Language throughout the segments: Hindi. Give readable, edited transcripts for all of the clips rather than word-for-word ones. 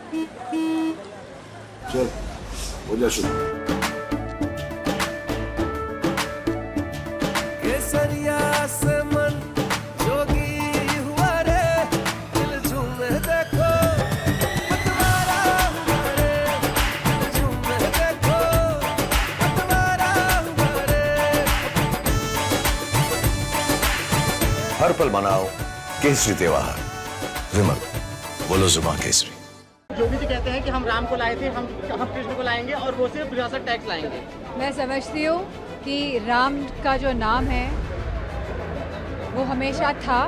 चल हो जा शुरू। केसरिया से मन जोगी हुआ रे, दिल झूमे देखो पतवारा हुआ रे, दिल झूमे देखो पतवारा हुआ रे। हर पल मनाओ केसरी त्योहार। विमल, बोलो जुबान केसरी। योगी जी कहते हैं कि हम राम को लाए थे, हम कृष्ण को लाएंगे और वो सिर्फ विरासत टैक्स लाएंगे। मैं समझती हूँ कि राम का जो नाम है वो हमेशा था,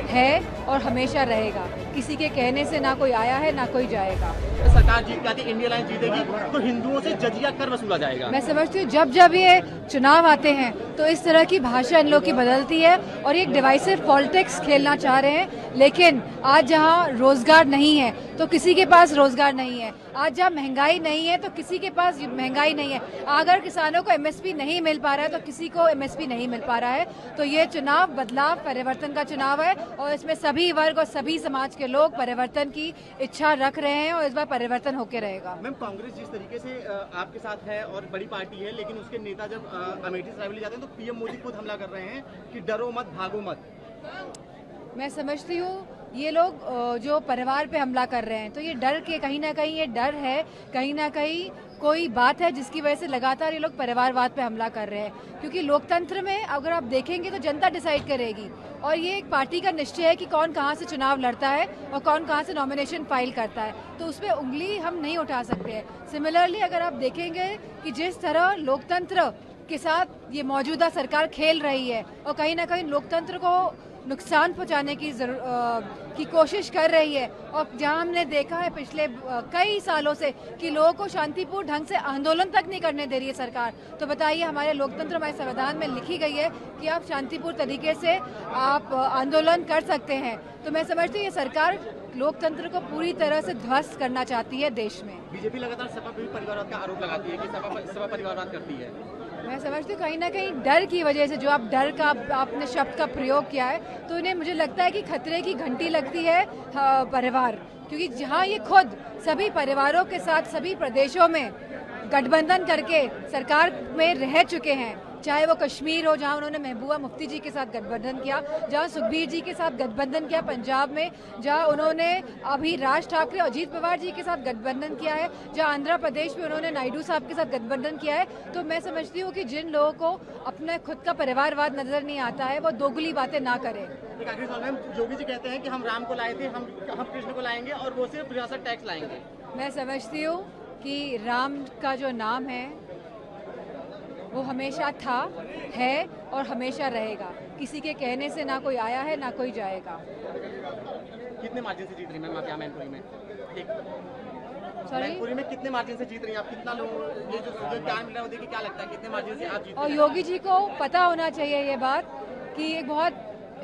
है और हमेशा रहेगा। किसी के कहने से ना कोई आया है ना कोई जाएगा। सरकार जीत जाती, इंडिया लाइन जीतेगी तो हिंदुओं से जजिया कर वसूला जाएगा। मैं समझती हूँ जब जब ये चुनाव आते हैं तो इस तरह की भाषा इन लोग की बदलती है और ये एक डिवाइसिव पॉलिटिक्स खेलना चाह रहे हैं। लेकिन आज जहाँ रोजगार नहीं है तो किसी के पास रोजगार नहीं है, आज जहाँ महंगाई नहीं है तो किसी के पास महंगाई नहीं है, अगर किसानों को एमएसपी नहीं मिल पा रहा है तो किसी को एमएसपी नहीं मिल पा रहा है। तो ये चुनाव बदलाव, परिवर्तन का चुनाव है और इसमें सभी वर्ग और सभी समाज के लोग परिवर्तन की इच्छा रख रहे हैं और इस बार परिवर्तन होकर रहेगा। मैम, कांग्रेस जिस तरीके से आपके साथ है और बड़ी पार्टी है, लेकिन उसके नेता जब अमेठी से रायबरेली जाते हैं तो पीएम मोदी खुद हमला कर रहे हैं कि डरो मत, भागो मत। मैं समझती हूँ ये लोग जो परिवार पे हमला कर रहे हैं तो ये डर के कहीं ना कहीं ये डर है, कहीं ना कहीं कोई बात है जिसकी वजह से लगातार ये लोग परिवारवाद पे हमला कर रहे हैं। क्योंकि लोकतंत्र में अगर आप देखेंगे तो जनता डिसाइड करेगी और ये एक पार्टी का निश्चय है कि कौन कहाँ से चुनाव लड़ता है और कौन कहाँ से नॉमिनेशन फाइल करता है, तो उस पर उंगली हम नहीं उठा सकते हैं। सिमिलरली अगर आप देखेंगे कि जिस तरह लोकतंत्र के साथ ये मौजूदा सरकार खेल रही है और कहीं ना कहीं लोकतंत्र को नुकसान पहुंचाने की कोशिश कर रही है और जहां हमने देखा है पिछले कई सालों से कि लोगों को शांतिपूर्ण ढंग से आंदोलन तक नहीं करने दे रही है सरकार, तो बताइए हमारे लोकतंत्र, हमारे संविधान में लिखी गई है कि आप शांतिपूर्ण तरीके से आप आंदोलन कर सकते हैं। तो मैं समझती हूँ ये सरकार लोकतंत्र को पूरी तरह से ध्वस्त करना चाहती है देश में। बीजेपी लगातार सपा परिवारवाद का आरोप लगाती है कि सपा परिवारवाद करती है। मैं समझती हूँ कहीं ना कहीं डर की वजह से जो आप डर का आपने शब्द का प्रयोग किया है तो इन्हें मुझे लगता है कि खतरे की घंटी लगती है परिवार, क्योंकि जहाँ ये खुद सभी परिवारों के साथ सभी प्रदेशों में गठबंधन करके सरकार में रह चुके हैं, चाहे वो कश्मीर हो जहां उन्होंने महबूबा मुफ्ती जी के साथ गठबंधन किया, जहां सुखबीर जी के साथ गठबंधन किया पंजाब में, जहां उन्होंने अभी राज ठाकरे और अजीत पवार जी के साथ गठबंधन किया है, जहां आंध्र प्रदेश में उन्होंने नायडू साहब के साथ गठबंधन किया है। तो मैं समझती हूँ कि जिन लोगों को अपना खुद का परिवारवाद नजर नहीं आता है वो दोगली बातें ना करें। योगी जी कहते हैं कि हम राम को लाए थे, हम कृष्ण को लाएंगे और वो सिर्फ विरासत टैक्स लाएंगे। मैं समझती हूँ कि राम का जो नाम है वो हमेशा था, है और हमेशा रहेगा। किसी के कहने से ना कोई आया है ना कोई जाएगा। कितने मार्जिन से जीत रही मैम आप यहाँ मैनपुरी में? सॉरी, मैनपुरी में कितने मार्जिन से जीत रही हैं आप? कितना लोग ये जो ज्ञान मिला है वो देखिए क्या लगता है कितने मार्जिन से आप जीत और योगी जी को पता होना चाहिए ये बात कि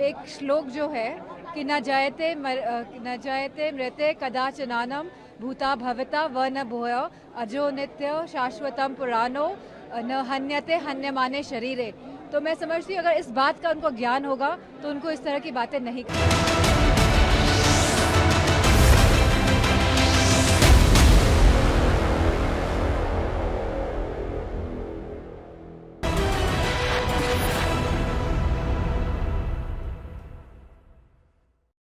एक श्लोक जो है कि न जयते मृते कदाचनानम भूता भवता व न भूय अजो नित्य शाश्वतम पुराणो न हन्यते हन्यमाने शरीरे। तो मैं समझती हूँ अगर इस बात का उनको ज्ञान होगा तो उनको इस तरह की बातें नहीं करनी।